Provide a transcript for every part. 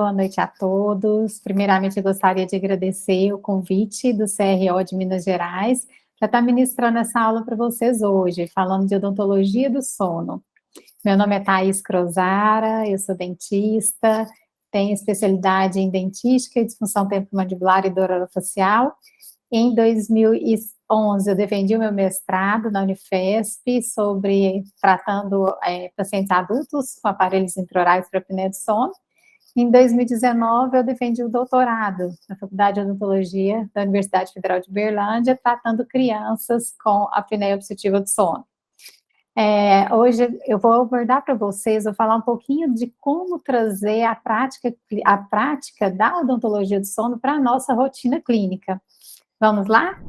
boa noite a todos. Primeiramente, eu gostaria de agradecer o convite do CRO de Minas Gerais para estar ministrando essa aula para vocês hoje, falando de odontologia do sono. Meu nome é Thaís Crozara, eu sou dentista, tenho especialidade em dentística e disfunção temporomandibular e dor orofacial. Em 2011, eu defendi o meu mestrado na Unifesp sobre tratando pacientes adultos com aparelhos intraorais para apneia do sono. Em 2019, eu defendi o doutorado na Faculdade de Odontologia da Universidade Federal de Berlândia, tratando crianças com apneia obstrutiva do sono. Hoje eu vou abordar para vocês, vou falar um pouquinho de como trazer a prática da odontologia do sono para a nossa rotina clínica. Vamos lá?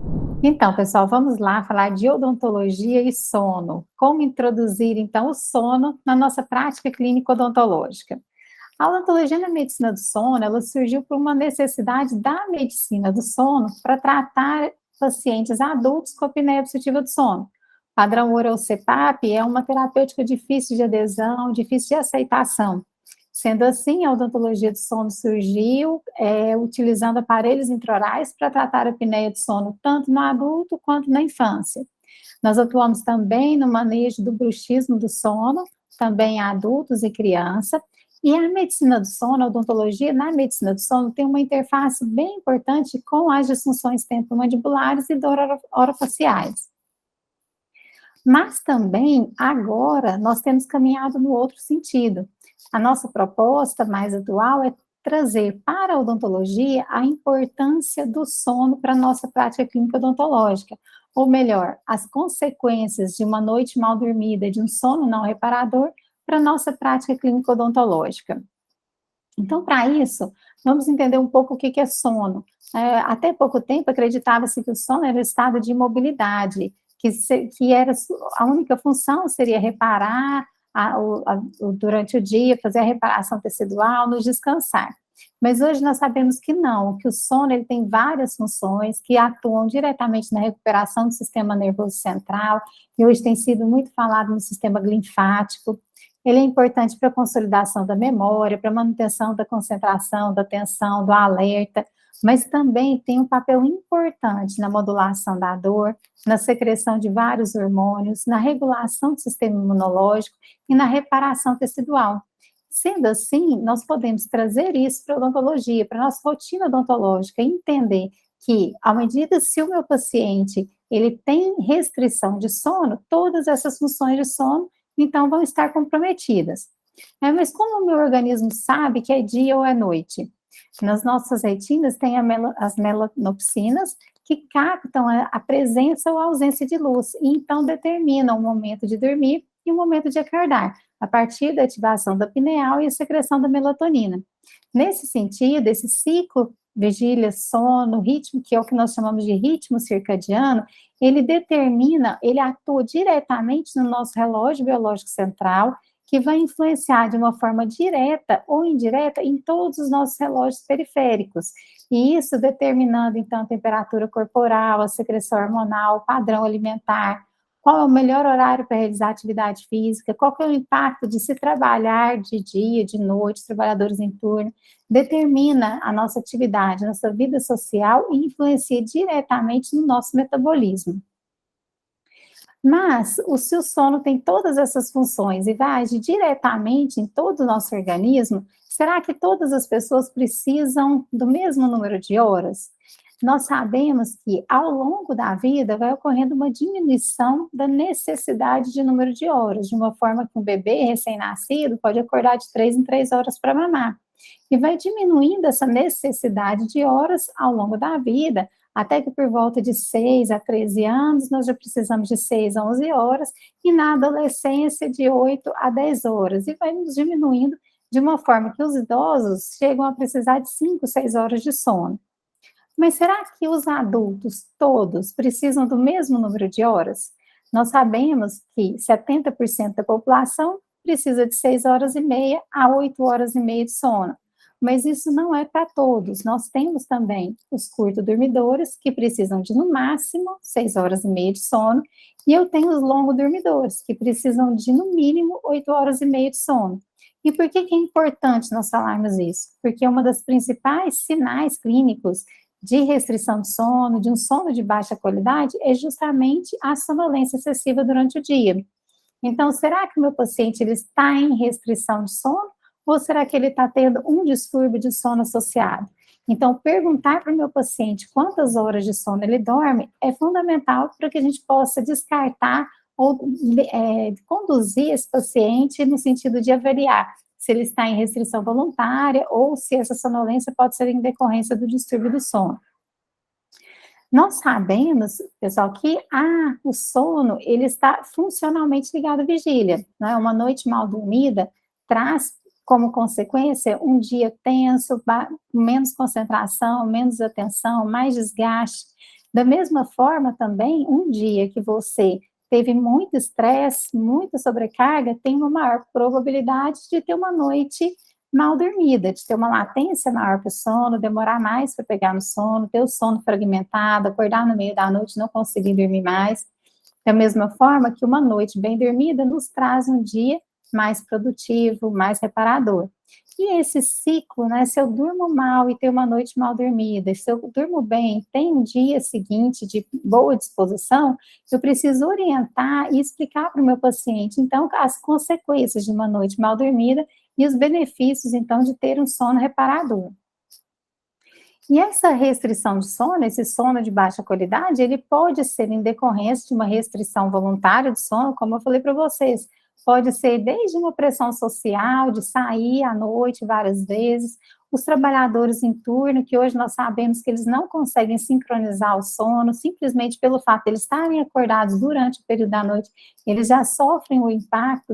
Então, pessoal, vamos lá falar de odontologia e sono. Como introduzir, então, o sono na nossa prática clínica odontológica. A odontologia na medicina do sono, ela surgiu por uma necessidade da medicina do sono para tratar pacientes adultos com apneia obstrutiva do sono. Padrão oral CPAP é uma terapêutica difícil de adesão, difícil de aceitação. Sendo assim, a odontologia do sono surgiu utilizando aparelhos intraorais para tratar a apneia do sono tanto no adulto quanto na infância. Nós atuamos também no manejo do bruxismo do sono, também em adultos e criança. E a medicina do sono, a odontologia na medicina do sono tem uma interface bem importante com as disfunções temporomandibulares e dor orofaciais. Mas também, agora, nós temos caminhado no outro sentido. A nossa proposta mais atual é trazer para a odontologia a importância do sono para a nossa prática clínica odontológica, ou melhor, as consequências de uma noite mal dormida, de um sono não reparador, para a nossa prática clínica odontológica. Então, para isso, vamos entender um pouco o que é sono. Até pouco tempo, acreditava-se que o sono era o estado de imobilidade, que era a única função seria reparar durante o dia, fazer a reparação tecidual, nos descansar. Mas hoje nós sabemos que não, que o sono ele tem várias funções que atuam diretamente na recuperação do sistema nervoso central, e hoje tem sido muito falado no sistema linfático. Ele é importante para a consolidação da memória, para a manutenção da concentração, da atenção, do alerta, mas também tem um papel importante na modulação da dor, na secreção de vários hormônios, na regulação do sistema imunológico e na reparação tecidual. Sendo assim, nós podemos trazer isso para a odontologia, para a nossa rotina odontológica, e entender que, à medida se o meu paciente ele tem restrição de sono, todas essas funções de sono, então, vão estar comprometidas. Mas como o meu organismo sabe que é dia ou é noite? Nas nossas retinas tem as melanopsinas, que captam a presença ou a ausência de luz, e então determinam o momento de dormir e o momento de acordar, a partir da ativação da pineal e a secreção da melatonina. Nesse sentido, esse ciclo vigília, sono, ritmo, que é o que nós chamamos de ritmo circadiano, ele atua diretamente no nosso relógio biológico central, que vai influenciar de uma forma direta ou indireta em todos os nossos relógios periféricos. E isso determinando, então, a temperatura corporal, a secreção hormonal, o padrão alimentar, qual é o melhor horário para realizar atividade física, qual que é o impacto de se trabalhar de dia, de noite, trabalhadores em turno, determina a nossa atividade, a nossa vida social e influencia diretamente no nosso metabolismo. Mas, se o sono tem todas essas funções e vai agir diretamente em todo o nosso organismo, será que todas as pessoas precisam do mesmo número de horas? Nós sabemos que, ao longo da vida, vai ocorrendo uma diminuição da necessidade de número de horas, de uma forma que um bebê recém-nascido pode acordar de 3 em 3 horas para mamar. E vai diminuindo essa necessidade de horas ao longo da vida, até que por volta de 6 a 13 anos, nós já precisamos de 6 a 11 horas, e na adolescência de 8 a 10 horas, e vai nos diminuindo de uma forma que os idosos chegam a precisar de 5, 6 horas de sono. Mas será que os adultos todos precisam do mesmo número de horas? Nós sabemos que 70% da população precisa de 6 horas e meia a 8 horas e meia de sono. Mas isso não é para todos. Nós temos também os curto-dormidores, que precisam de, no máximo, 6 horas e meia de sono, e eu tenho os longo-dormidores, que precisam de, no mínimo, 8 horas e meia de sono. E por que que é importante nós falarmos isso? Porque uma das principais sinais clínicos de restrição de sono, de um sono de baixa qualidade, é justamente a sonolência excessiva durante o dia. Então, será que o meu paciente ele está em restrição de sono ou será que ele está tendo um distúrbio de sono associado? Então, perguntar para o meu paciente quantas horas de sono ele dorme é fundamental para que a gente possa descartar ou conduzir esse paciente no sentido de avaliar se ele está em restrição voluntária ou se essa sonolência pode ser em decorrência do distúrbio do sono. Nós sabemos, pessoal, que o sono ele está funcionalmente ligado à vigília, né? Uma noite mal dormida traz como consequência um dia tenso, menos concentração, menos atenção, mais desgaste. Da mesma forma, também, um dia que você teve muito estresse, muita sobrecarga, tem uma maior probabilidade de ter uma noite mal dormida, de ter uma latência maior para o sono, demorar mais para pegar no sono, ter o sono fragmentado, acordar no meio da noite e não conseguir dormir mais. Da mesma forma que uma noite bem dormida nos traz um dia mais produtivo, mais reparador. E esse ciclo, né, se eu durmo mal e tenho uma noite mal dormida, se eu durmo bem, tenho um dia seguinte de boa disposição, eu preciso orientar e explicar para o meu paciente, então, as consequências de uma noite mal dormida e os benefícios, então, de ter um sono reparador. E essa restrição de sono, esse sono de baixa qualidade, ele pode ser em decorrência de uma restrição voluntária de sono, como eu falei para vocês, pode ser desde uma pressão social, de sair à noite várias vezes, os trabalhadores em turno, que hoje nós sabemos que eles não conseguem sincronizar o sono, simplesmente pelo fato de eles estarem acordados durante o período da noite, eles já sofrem o impacto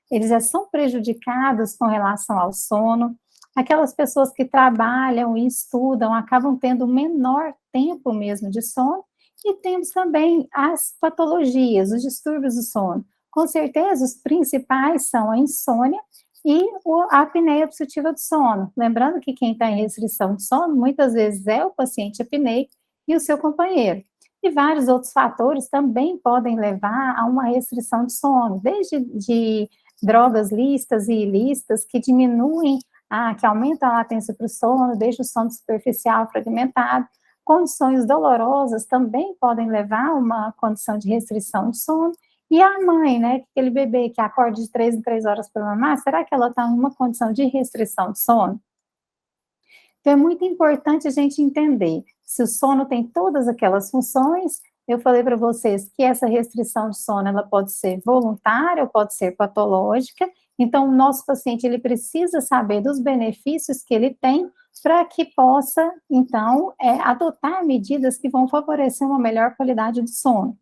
eles já são prejudicados com relação ao sono. Aquelas pessoas que trabalham e estudam acabam tendo menor tempo mesmo de sono, e temos também as patologias, os distúrbios do sono. Com certeza, os principais são a insônia e a apneia obstrutiva do sono. Lembrando que quem está em restrição de sono, muitas vezes é o paciente apneico e o seu companheiro. E vários outros fatores também podem levar a uma restrição de sono, desde de drogas lícitas e ilícitas que diminuem que aumenta a latência para o sono, deixa o sono superficial fragmentado. Condições dolorosas também podem levar a uma condição de restrição de sono. E a mãe, né, aquele bebê que acorda de 3 em 3 horas para mamar, será que ela está em uma condição de restrição de sono? Então, é muito importante a gente entender se o sono tem todas aquelas funções. Eu falei para vocês que essa restrição de sono, ela pode ser voluntária ou pode ser patológica. Então, o nosso paciente, ele precisa saber dos benefícios que ele tem para que possa, então, adotar medidas que vão favorecer uma melhor qualidade do sono.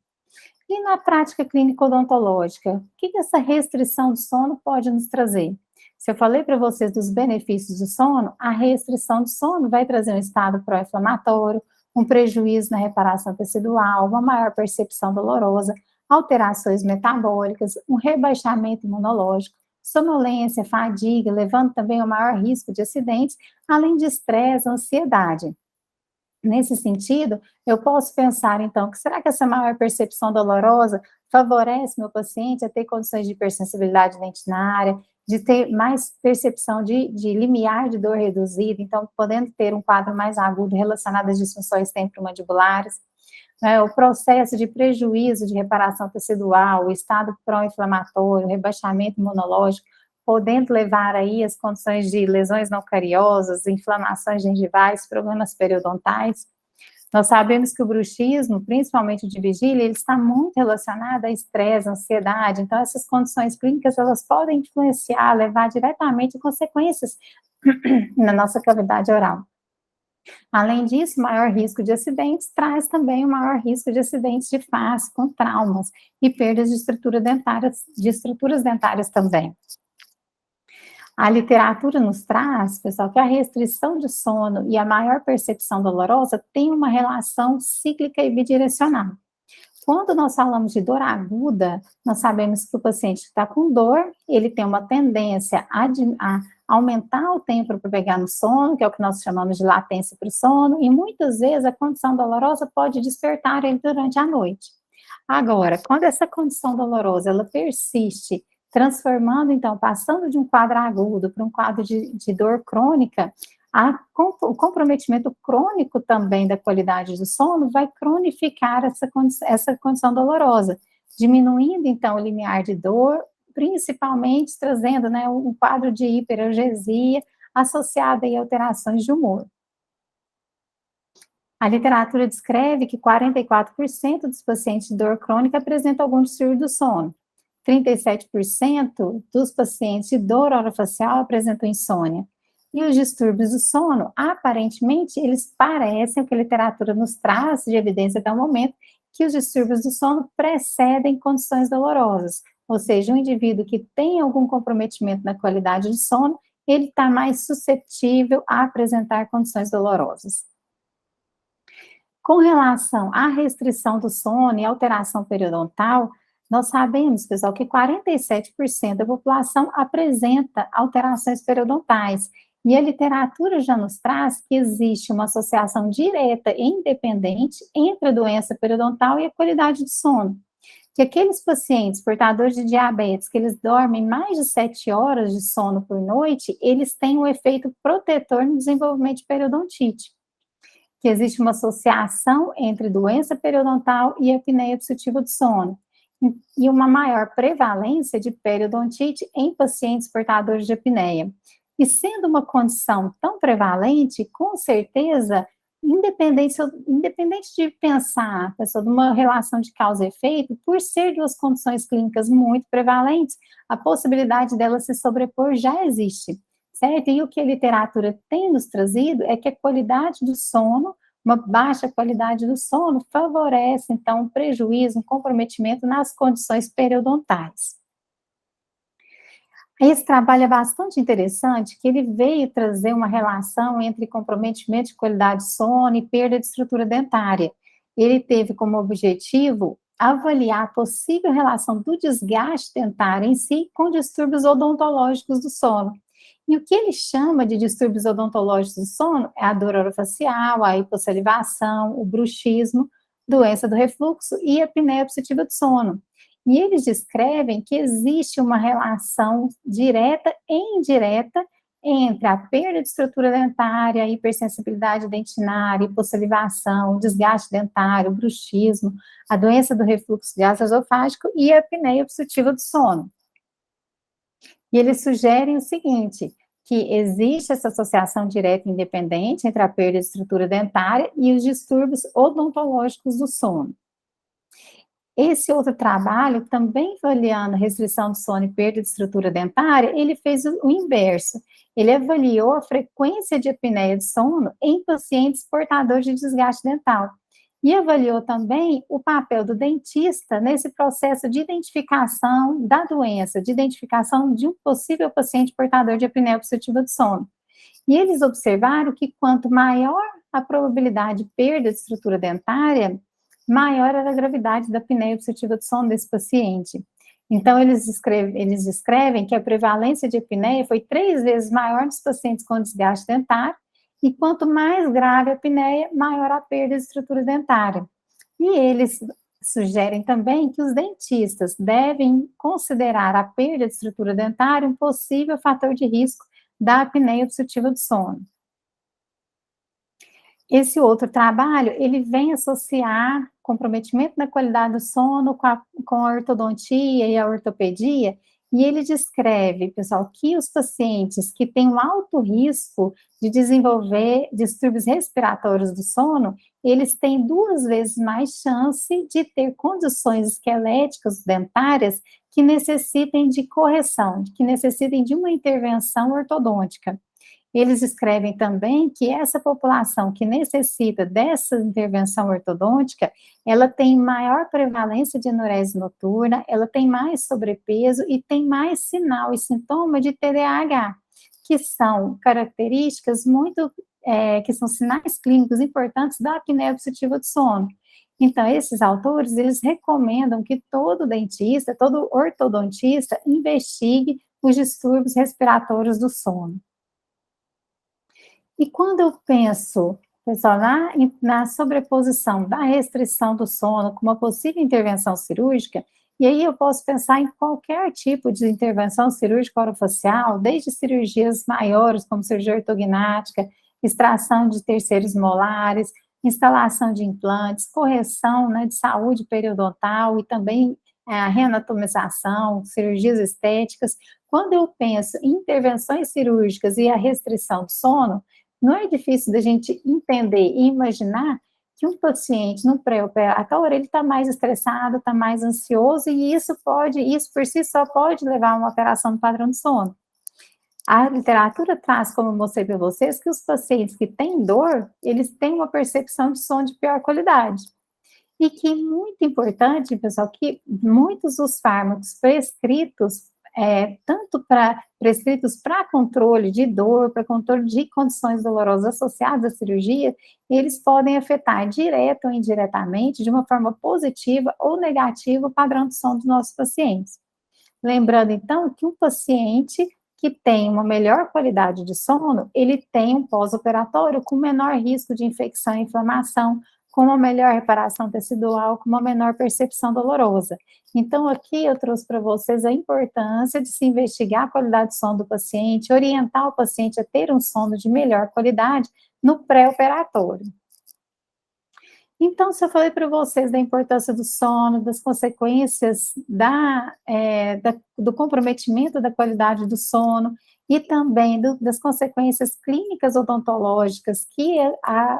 E na prática clínica odontológica, o que essa restrição de sono pode nos trazer? Se eu falei para vocês dos benefícios do sono, a restrição de sono vai trazer um estado pró-inflamatório, um prejuízo na reparação tecidual, uma maior percepção dolorosa, alterações metabólicas, um rebaixamento imunológico, sonolência, fadiga, levando também ao maior risco de acidentes, além de estresse, ansiedade. Nesse sentido, eu posso pensar, então, que será que essa maior percepção dolorosa favorece meu paciente a ter condições de hipersensibilidade dentinária, de ter mais percepção de limiar de dor reduzida, então, podendo ter um quadro mais agudo relacionado às disfunções temporomandibulares, né, o processo de prejuízo de reparação tecidual, o estado pró-inflamatório, o rebaixamento imunológico, podendo levar aí as condições de lesões não cariosas, inflamações gengivais, problemas periodontais. Nós sabemos que o bruxismo, principalmente o de vigília, ele está muito relacionado a estresse, ansiedade, então essas condições clínicas, elas podem influenciar, levar diretamente a consequências na nossa cavidade oral. Além disso, maior risco de acidentes traz também o maior risco de acidentes de face, com traumas e perdas de estruturas dentárias também. A literatura nos traz, pessoal, que a restrição de sono e a maior percepção dolorosa tem uma relação cíclica e bidirecional. Quando nós falamos de dor aguda, nós sabemos que o paciente que está com dor, ele tem uma tendência a aumentar o tempo para pegar no sono, que é o que nós chamamos de latência para o sono, e muitas vezes a condição dolorosa pode despertar ele durante a noite. Agora, quando essa condição dolorosa, ela persiste transformando, então, passando de um quadro agudo para um quadro de dor crônica, o comprometimento crônico também da qualidade do sono vai cronificar essa condição dolorosa, diminuindo, então, o limiar de dor, principalmente trazendo, né, um quadro de hiperalgesia associado aí a alterações de humor. A literatura descreve que 44% dos pacientes de dor crônica apresentam algum distúrbio do sono. 37% dos pacientes de dor orofacial apresentam insônia. E os distúrbios do sono, aparentemente, eles parecem, o que a literatura nos traz de evidência até o momento, que os distúrbios do sono precedem condições dolorosas. Ou seja, um indivíduo que tem algum comprometimento na qualidade do sono, ele está mais suscetível a apresentar condições dolorosas. Com relação à restrição do sono e alteração periodontal, nós sabemos, pessoal, que 47% da população apresenta alterações periodontais. E a literatura já nos traz que existe uma associação direta e independente entre a doença periodontal e a qualidade do sono. Que aqueles pacientes portadores de diabetes, que eles dormem mais de 7 horas de sono por noite, eles têm um efeito protetor no desenvolvimento de periodontite. Que existe uma associação entre doença periodontal e apneia obstrutiva do sono, e uma maior prevalência de periodontite em pacientes portadores de apneia. E sendo uma condição tão prevalente, com certeza, independente de pensar, pessoal, de uma relação de causa e efeito, por ser duas condições clínicas muito prevalentes, a possibilidade dela se sobrepor já existe. Certo? E o que a literatura tem nos trazido é que a qualidade do sono, uma baixa qualidade do sono, favorece, então, um prejuízo, um comprometimento nas condições periodontais. Esse trabalho é bastante interessante, que ele veio trazer uma relação entre comprometimento de qualidade de sono e perda de estrutura dentária. Ele teve como objetivo avaliar a possível relação do desgaste dentário em si com distúrbios odontológicos do sono. E o que ele chama de distúrbios odontológicos do sono é a dor orofacial, a hipossalivação, o bruxismo, doença do refluxo e a apneia obstrutiva do sono. E eles descrevem que existe uma relação direta e indireta entre a perda de estrutura dentária, a hipersensibilidade dentinária, hipossalivação, desgaste dentário, bruxismo, a doença do refluxo gastroesofágico e a apneia obstrutiva do sono. E eles sugerem o seguinte, que existe essa associação direta e independente entre a perda de estrutura dentária e os distúrbios odontológicos do sono. Esse outro trabalho, também avaliando restrição do sono e perda de estrutura dentária, ele fez o inverso. Ele avaliou a frequência de apneia de sono em pacientes portadores de desgaste dental. E avaliou também o papel do dentista nesse processo de identificação da doença, de identificação de um possível paciente portador de apneia obstrutiva do sono. E eles observaram que quanto maior a probabilidade de perda de estrutura dentária, maior era a gravidade da apneia obstrutiva do sono desse paciente. Então, eles descrevem que a prevalência de apneia foi 3 vezes maior nos pacientes com desgaste dentário, e quanto mais grave a apneia, maior a perda de estrutura dentária. E eles sugerem também que os dentistas devem considerar a perda de estrutura dentária um possível fator de risco da apneia obstrutiva do sono. Esse outro trabalho, ele vem associar comprometimento na qualidade do sono com a ortodontia e a ortopedia, e ele descreve, pessoal, que os pacientes que têm um alto risco de desenvolver distúrbios respiratórios do sono, eles têm 2 vezes mais chance de ter condições esqueléticas dentárias que necessitem de correção, que necessitem de uma intervenção ortodôntica. Eles escrevem também que essa população que necessita dessa intervenção ortodôntica, ela tem maior prevalência de enurese noturna, ela tem mais sobrepeso e tem mais sinal e sintoma de TDAH, que são características que são sinais clínicos importantes da apneia obstrutiva do sono. Então, esses autores, eles recomendam que todo dentista, todo ortodontista investigue os distúrbios respiratórios do sono. E quando eu penso, pessoal, na sobreposição da restrição do sono com uma possível intervenção cirúrgica, E aí eu posso pensar em qualquer tipo de intervenção cirúrgica orofacial, desde cirurgias maiores, como cirurgia ortognática, extração de terceiros molares, instalação de implantes, correção, né, de saúde periodontal e também a reanatomização, cirurgias estéticas. Quando eu penso em intervenções cirúrgicas e a restrição do sono, não é difícil da gente entender e imaginar que um paciente no pré-operatório, ele está mais estressado, está mais ansioso, e isso por si só pode levar a uma alteração do padrão de sono. A literatura traz, como eu mostrei para vocês, que os pacientes que têm dor, eles têm uma percepção de sono de pior qualidade. E que é muito importante, pessoal, que muitos dos fármacos prescritos, tanto prescritos para controle de dor, para controle de condições dolorosas associadas à cirurgia, eles podem afetar direta ou indiretamente, de uma forma positiva ou negativa, o padrão de sono dos nossos pacientes. Lembrando, então, que um paciente que tem uma melhor qualidade de sono, ele tem um pós-operatório com menor risco de infecção e inflamação, com uma melhor reparação tecidual, com uma menor percepção dolorosa. Então, aqui eu trouxe para vocês a importância de se investigar a qualidade de sono do paciente, orientar o paciente a ter um sono de melhor qualidade no pré-operatório. Então, se eu falei para vocês da importância do sono, das consequências do comprometimento da qualidade do sono e também das consequências clínicas odontológicas que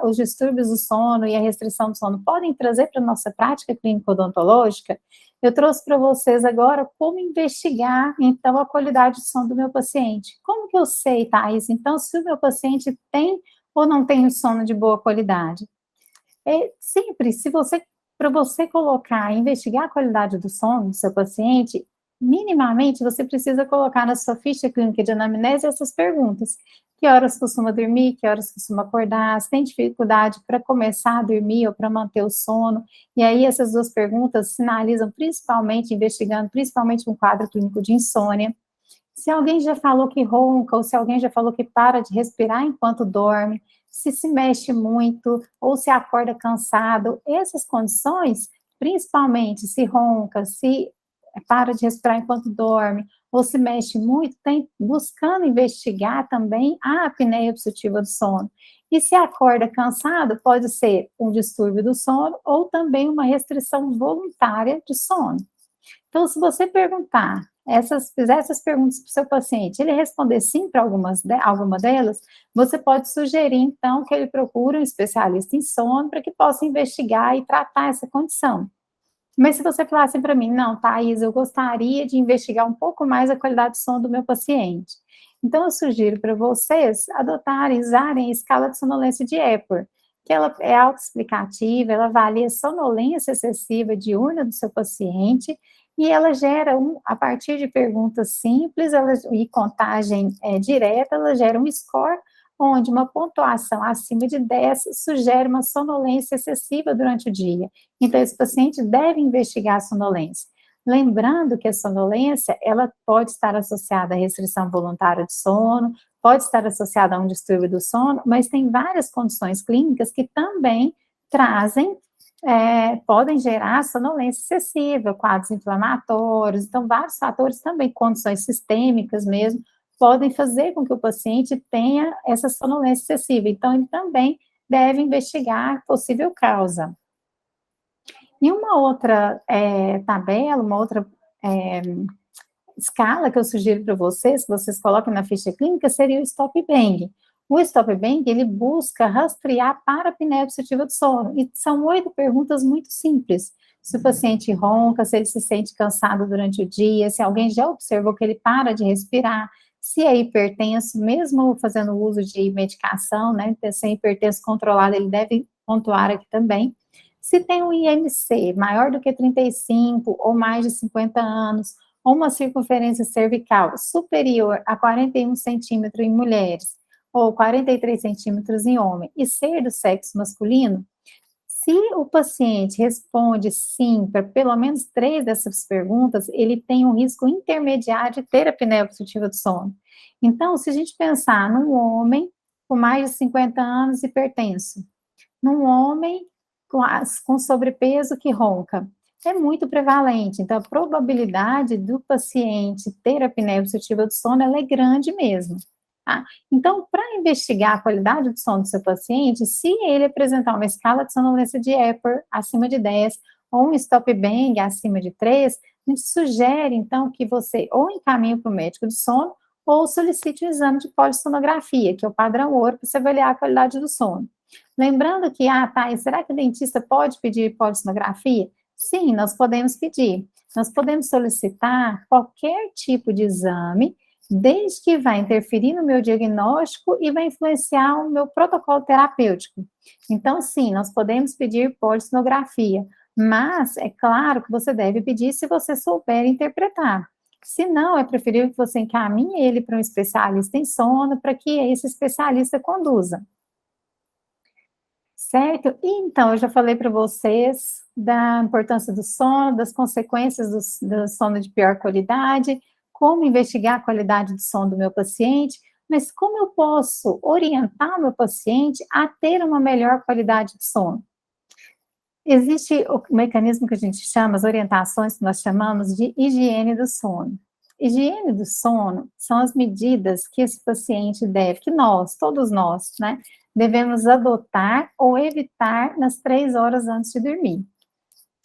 os distúrbios do sono e a restrição do sono podem trazer para a nossa prática clínica odontológica, eu trouxe para vocês agora como investigar, então, a qualidade do sono do meu paciente. Como que eu sei, Thais, então, se o meu paciente tem ou não tem um sono de boa qualidade? Sempre, para você colocar, investigar a qualidade do sono do seu paciente, minimamente você precisa colocar na sua ficha clínica de anamnese essas perguntas. Que horas costuma dormir, que horas costuma acordar, se tem dificuldade para começar a dormir ou para manter o sono, e aí essas duas perguntas sinalizam principalmente, investigando principalmente um quadro clínico de insônia. Se alguém já falou que ronca, ou se alguém já falou que para de respirar enquanto dorme, se mexe muito, ou se acorda cansado, essas condições, principalmente se ronca, se para de respirar enquanto dorme, ou se mexe muito, tem buscando investigar também a apneia obstrutiva do sono. E se acorda cansado, pode ser um distúrbio do sono, ou também uma restrição voluntária de sono. Então, se você perguntar, fizer essas perguntas para o seu paciente, ele responder sim para alguma delas, você pode sugerir, então, que ele procure um especialista em sono para que possa investigar e tratar essa condição. Mas se você falar assim para mim, não, Thais, eu gostaria de investigar um pouco mais a qualidade de sono do meu paciente. Então, eu sugiro para vocês usarem a escala de sonolência de Epworth, que ela é autoexplicativa, ela avalia a sonolência excessiva diurna do seu paciente, e ela gera, a partir de perguntas simples e contagem direta, ela gera um score onde uma pontuação acima de 10 sugere uma sonolência excessiva durante o dia. Então, esse paciente deve investigar a sonolência. Lembrando que a sonolência, ela pode estar associada à restrição voluntária de sono, pode estar associada a um distúrbio do sono, mas tem várias condições clínicas que também podem gerar sonolência excessiva, quadros inflamatórios, então vários fatores também, condições sistêmicas mesmo, podem fazer com que o paciente tenha essa sonolência excessiva, então ele também deve investigar a possível causa. E uma outra tabela, uma outra escala que eu sugiro para vocês, que vocês coloquem na ficha clínica, seria o Stop Bang. O Stop Bang, ele busca rastrear para a apneia obstrutiva do sono, e são 8 perguntas muito simples. Se o paciente ronca, se ele se sente cansado durante o dia, se alguém já observou que ele para de respirar, se é hipertenso, mesmo fazendo uso de medicação, né, se é hipertenso controlado, ele deve pontuar aqui também. Se tem um IMC maior do que 35 ou mais de 50 anos, ou uma circunferência cervical superior a 41 centímetros em mulheres, ou 43 centímetros em homem, e ser do sexo masculino, se o paciente responde sim para pelo menos 3 dessas perguntas, ele tem um risco intermediário de ter apneia obstrutiva do sono. Então, se a gente pensar num homem com mais de 50 anos hipertenso, num homem com sobrepeso que ronca, é muito prevalente. Então, a probabilidade do paciente ter apneia obstrutiva do sono, ela é grande mesmo, tá? Então, para investigar a qualidade do sono do seu paciente, se ele apresentar uma escala de sonolência de Epworth acima de 10 ou um stop bang acima de 3, a gente sugere, então, que você ou encaminhe para o médico de sono ou solicite um exame de polissonografia, que é o padrão ouro para você avaliar a qualidade do sono. Lembrando que, tá, e será que o dentista pode pedir polissonografia? Sim, nós podemos pedir. Nós podemos solicitar qualquer tipo de exame, desde que vai interferir no meu diagnóstico e vai influenciar o meu protocolo terapêutico. Então, sim, nós podemos pedir polissonografia, mas é claro que você deve pedir se você souber interpretar. Se não, é preferível que você encaminhe ele para um especialista em sono, para que esse especialista conduza. Certo? Então, eu já falei para vocês da importância do sono, das consequências do sono de pior qualidade, como investigar a qualidade do sono do meu paciente, mas como eu posso orientar o meu paciente a ter uma melhor qualidade de sono? Existe o mecanismo que a gente chama, as orientações que nós chamamos de higiene do sono. Higiene do sono são as medidas que esse paciente deve, que nós, todos nós, né, devemos adotar ou evitar nas 3 horas antes de dormir.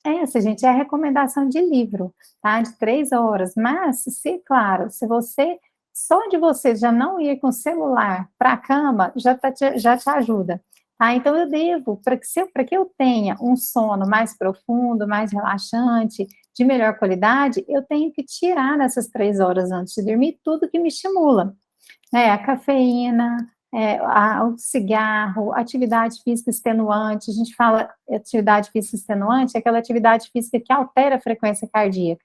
Essa, gente, é a recomendação de livro, tá? De 3 horas. Mas, se, claro, se você, só de você já não ir com o celular para a cama, já te ajuda, tá? Então, eu devo, para que eu tenha um sono mais profundo, mais relaxante, de melhor qualidade, eu tenho que tirar nessas 3 horas antes de dormir tudo que me estimula, né? A cafeína, o cigarro, atividade física extenuante. A gente fala atividade física extenuante, é aquela atividade física que altera a frequência cardíaca.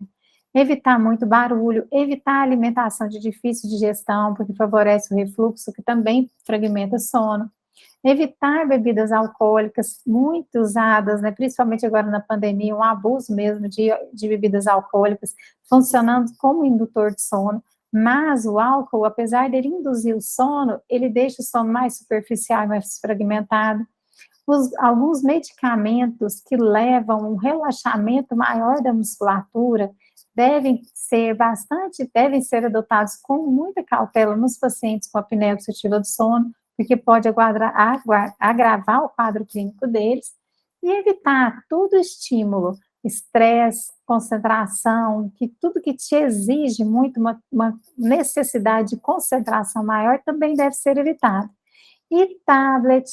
Evitar muito barulho, evitar alimentação de difícil digestão, porque favorece o refluxo, que também fragmenta o sono. Evitar bebidas alcoólicas muito usadas, né, principalmente agora na pandemia, um abuso mesmo de bebidas alcoólicas, funcionando como indutor de sono. Mas o álcool, apesar dele induzir o sono, ele deixa o sono mais superficial, mais fragmentado. Alguns medicamentos que levam um relaxamento maior da musculatura devem ser adotados com muita cautela nos pacientes com apneia obstrutiva do sono, porque pode agravar o quadro clínico deles, e evitar todo estímulo, estresse, concentração, que tudo que te exige muito uma necessidade de concentração maior também deve ser evitado. E tablet,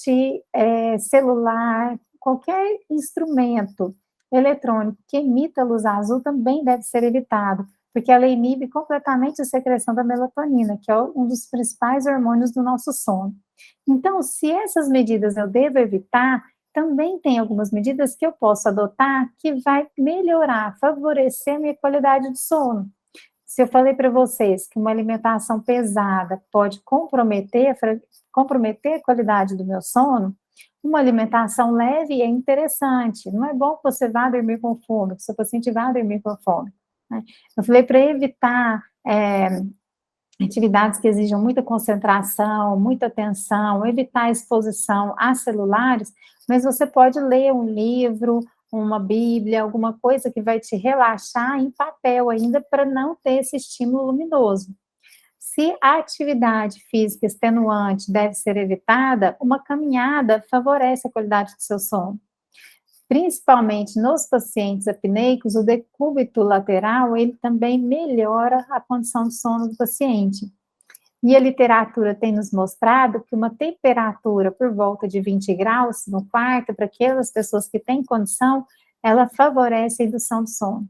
celular, qualquer instrumento eletrônico que emita luz azul também deve ser evitado, porque ela inibe completamente a secreção da melatonina, que é um dos principais hormônios do nosso sono. Então, se essas medidas eu devo evitar, também tem algumas medidas que eu posso adotar que vai melhorar, favorecer a minha qualidade de sono. Se eu falei para vocês que uma alimentação pesada pode comprometer a qualidade do meu sono, uma alimentação leve é interessante. Não é bom que você vá dormir com fome, que o seu paciente vá dormir com fome, né? Eu falei para evitar atividades que exijam muita concentração, muita atenção, evitar a exposição a celulares, mas você pode ler um livro, uma bíblia, alguma coisa que vai te relaxar em papel ainda, para não ter esse estímulo luminoso. Se a atividade física extenuante deve ser evitada, uma caminhada favorece a qualidade do seu sono. Principalmente nos pacientes apneicos, o decúbito lateral, ele também melhora a condição de sono do paciente. E a literatura tem nos mostrado que uma temperatura por volta de 20 graus no quarto, para aquelas pessoas que têm condição, ela favorece a indução do sono.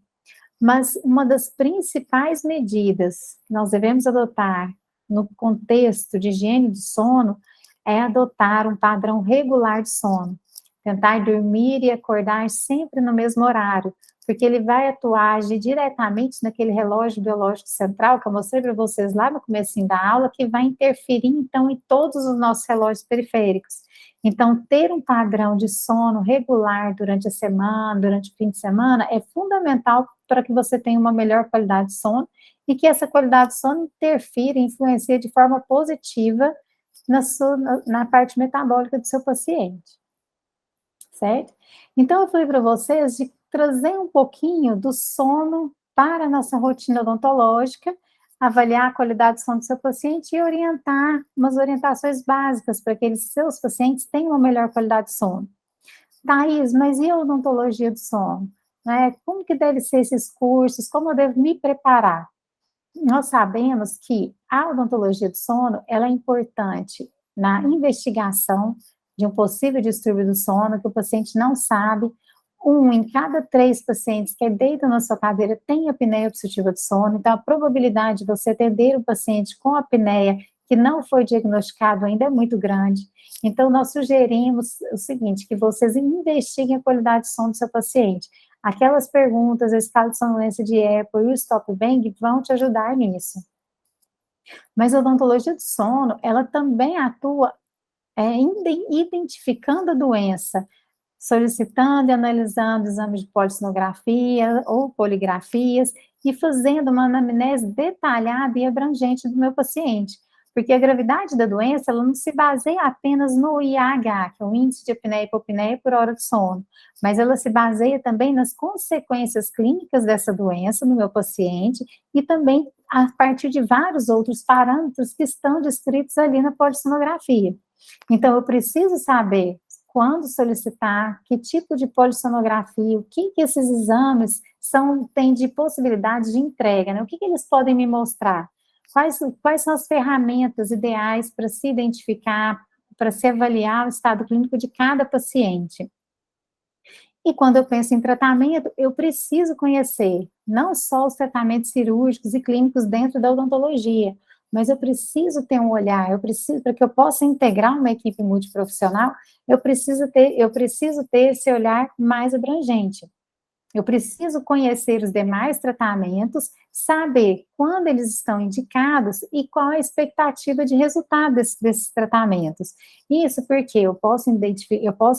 Mas uma das principais medidas que nós devemos adotar no contexto de higiene do sono é adotar um padrão regular de sono. Tentar dormir e acordar sempre no mesmo horário, porque ele vai agir diretamente naquele relógio biológico central que eu mostrei para vocês lá no comecinho da aula, que vai interferir, então, em todos os nossos relógios periféricos. Então, ter um padrão de sono regular durante a semana, durante o fim de semana, é fundamental para que você tenha uma melhor qualidade de sono e que essa qualidade de sono interfira e influencie de forma positiva na parte metabólica do seu paciente. Certo? Então, eu falei para vocês de trazer um pouquinho do sono para a nossa rotina odontológica, avaliar a qualidade do sono do seu paciente e orientar umas orientações básicas para que seus pacientes tenham uma melhor qualidade de sono. Thaís, mas e a odontologia do sono? Né? Como que deve ser esses cursos? Como eu devo me preparar? Nós sabemos que a odontologia do sono, ela é importante na investigação de um possível distúrbio do sono, que o paciente não sabe. Um em cada 3 pacientes que deitam na sua cadeira tem apneia obstrutiva do sono, então a probabilidade de você atender o paciente com apneia que não foi diagnosticado ainda é muito grande. Então, nós sugerimos o seguinte, que vocês investiguem a qualidade de sono do seu paciente. Aquelas perguntas, a escala de sonolência de Epworth e o Stop Bang vão te ajudar nisso. Mas a odontologia do sono, ela também atua identificando a doença, solicitando e analisando exames de polissonografia ou poligrafias e fazendo uma anamnese detalhada e abrangente do meu paciente. Porque a gravidade da doença, ela não se baseia apenas no IAH, que é o índice de apneia e hipopneia por hora de sono, mas ela se baseia também nas consequências clínicas dessa doença no meu paciente e também a partir de vários outros parâmetros que estão descritos ali na polissonografia. Então, eu preciso saber quando solicitar, que tipo de polissonografia, o que esses exames têm de possibilidade de entrega, né? O que eles podem me mostrar? Quais são as ferramentas ideais para se identificar, para se avaliar o estado clínico de cada paciente? E quando eu penso em tratamento, eu preciso conhecer não só os tratamentos cirúrgicos e clínicos dentro da odontologia, mas eu preciso ter um olhar, para que eu possa integrar uma equipe multiprofissional, eu preciso ter esse olhar mais abrangente. Eu preciso conhecer os demais tratamentos, saber quando eles estão indicados e qual a expectativa de resultado desses tratamentos. Isso porque eu posso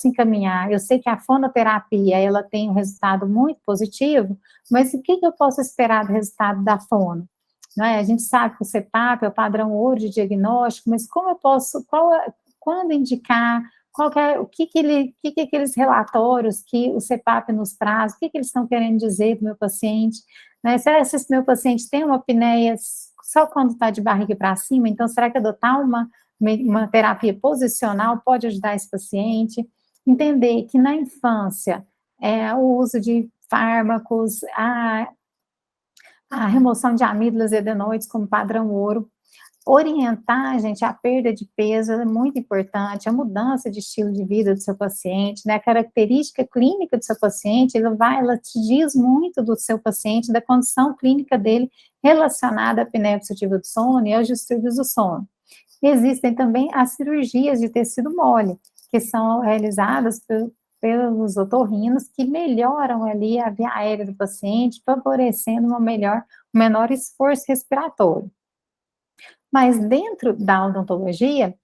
encaminhar, eu sei que a fonoterapia, ela tem um resultado muito positivo, mas o que eu posso esperar do resultado da fono? Não é? A gente sabe que o CPAP é o padrão ouro de diagnóstico, mas como eu posso, quando indicar, o que aqueles relatórios que o CPAP nos traz, o que eles estão querendo dizer do meu paciente, né? Será que esse meu paciente tem uma apneia só quando está de barriga para cima? Então, será que adotar uma terapia posicional pode ajudar esse paciente? Entender que na infância, o uso de fármacos, a remoção de amígdalas e adenoides como padrão ouro, orientar, gente, a perda de peso é muito importante, a mudança de estilo de vida do seu paciente, né, a característica clínica do seu paciente, ela te diz muito do seu paciente, da condição clínica dele relacionada à apneia obstrutiva do sono e aos distúrbios do sono. Existem também as cirurgias de tecido mole, que são realizadas pelos otorrinos, que melhoram ali a via aérea do paciente, favorecendo um menor esforço respiratório. Mas dentro da odontologia,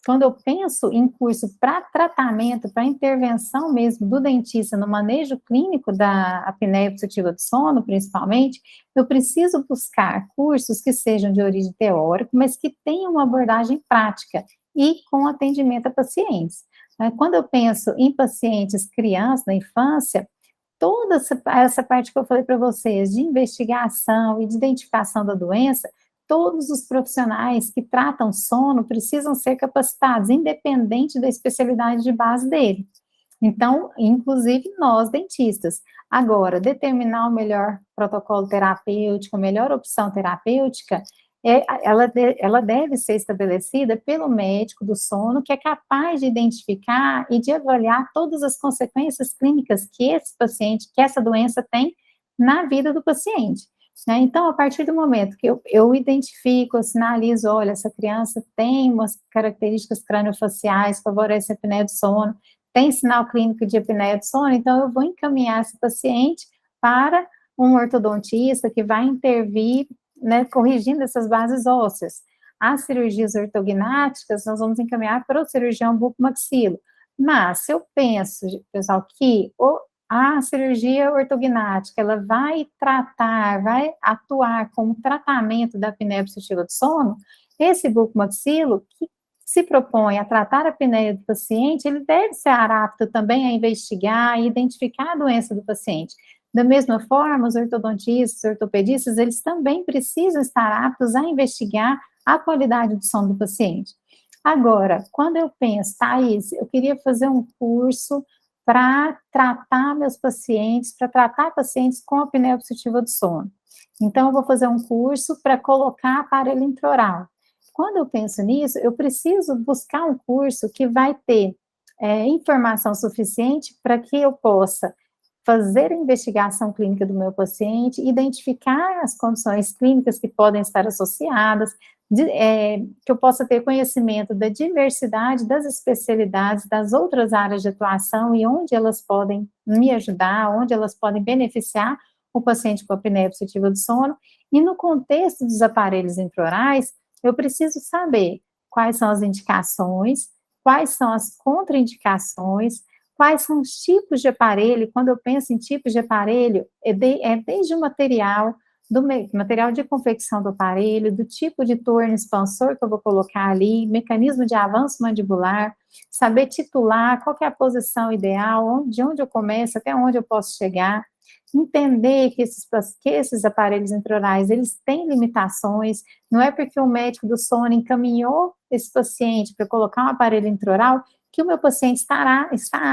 quando eu penso em curso para tratamento, para intervenção mesmo do dentista no manejo clínico da apneia obstrutiva do sono, principalmente, eu preciso buscar cursos que sejam de origem teórica, mas que tenham uma abordagem prática e com atendimento a pacientes. Quando eu penso em pacientes crianças, na infância, toda essa parte que eu falei para vocês, de investigação e de identificação da doença, todos os profissionais que tratam sono precisam ser capacitados, independente da especialidade de base dele. Então, inclusive nós, dentistas. Agora, determinar o melhor protocolo terapêutico, a melhor opção terapêutica, ela deve ser estabelecida pelo médico do sono, que é capaz de identificar e de avaliar todas as consequências clínicas que esse paciente, que essa doença tem na vida do paciente. Né? Então, a partir do momento que eu identifico, eu sinalizo, olha, essa criança tem umas características craniofaciais, favorece a apneia do sono, tem sinal clínico de apneia do sono, então eu vou encaminhar esse paciente para um ortodontista que vai intervir, né, corrigindo essas bases ósseas. As cirurgias ortognáticas, nós vamos encaminhar para o cirurgião bucomaxilo. Mas, se eu penso, pessoal, que a cirurgia ortognática, ela vai atuar como tratamento da apneia obstrutiva do sono, esse bucomaxilo, que se propõe a tratar a apneia do paciente, ele deve ser apto também a investigar e identificar a doença do paciente. Da mesma forma, os ortodontistas, os ortopedistas, eles também precisam estar aptos a investigar a qualidade do sono do paciente. Agora, quando eu penso, Thaís, eu queria fazer um curso para tratar meus pacientes, para tratar pacientes com apneia obstrutiva do sono. Então, eu vou fazer um curso para colocar aparelho intraoral. Quando eu penso nisso, eu preciso buscar um curso que vai ter informação suficiente para que eu possa fazer a investigação clínica do meu paciente, identificar as condições clínicas que podem estar associadas, que eu possa ter conhecimento da diversidade das especialidades, das outras áreas de atuação e onde elas podem me ajudar, onde elas podem beneficiar o paciente com apneia obstrutiva do sono. E no contexto dos aparelhos intraorais, eu preciso saber quais são as indicações, quais são as contraindicações, quais são os tipos de aparelho. Quando eu penso em tipos de aparelho, desde o material, do material de confecção do aparelho, do tipo de torno expansor que eu vou colocar ali, mecanismo de avanço mandibular, saber titular, qual que é a posição ideal, de onde eu começo, até onde eu posso chegar, entender que esses aparelhos intraorais, eles têm limitações, não é porque o médico do sono encaminhou esse paciente para colocar um aparelho intraoral que o meu paciente está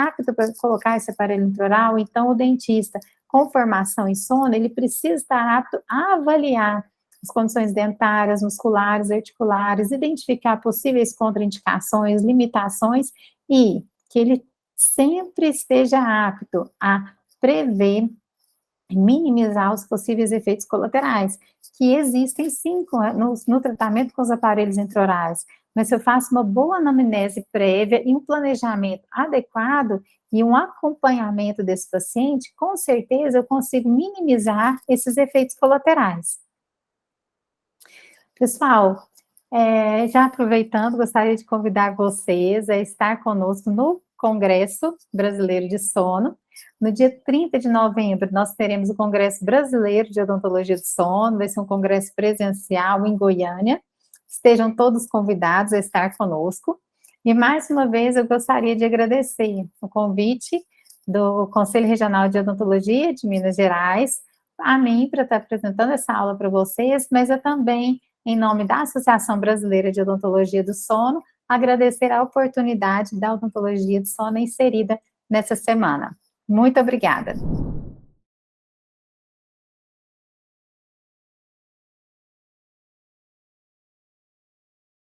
apto para colocar esse aparelho intraoral. Então, o dentista com formação em sono, ele precisa estar apto a avaliar as condições dentárias, musculares, articulares, identificar possíveis contraindicações, limitações, e que ele sempre esteja apto a prever, minimizar os possíveis efeitos colaterais, que existem sim no tratamento com os aparelhos intraorais. Mas se eu faço uma boa anamnese prévia e um planejamento adequado e um acompanhamento desse paciente, com certeza eu consigo minimizar esses efeitos colaterais. Pessoal, já aproveitando, gostaria de convidar vocês a estar conosco no Congresso Brasileiro de Sono. No dia 30 de novembro, nós teremos o Congresso Brasileiro de Odontologia do Sono, vai ser um congresso presencial em Goiânia. Estejam todos convidados a estar conosco. E mais uma vez eu gostaria de agradecer o convite do Conselho Regional de Odontologia de Minas Gerais, a mim, para estar apresentando essa aula para vocês, mas eu também, em nome da Associação Brasileira de Odontologia do Sono, agradecer a oportunidade da odontologia do sono inserida nessa semana. Muito obrigada.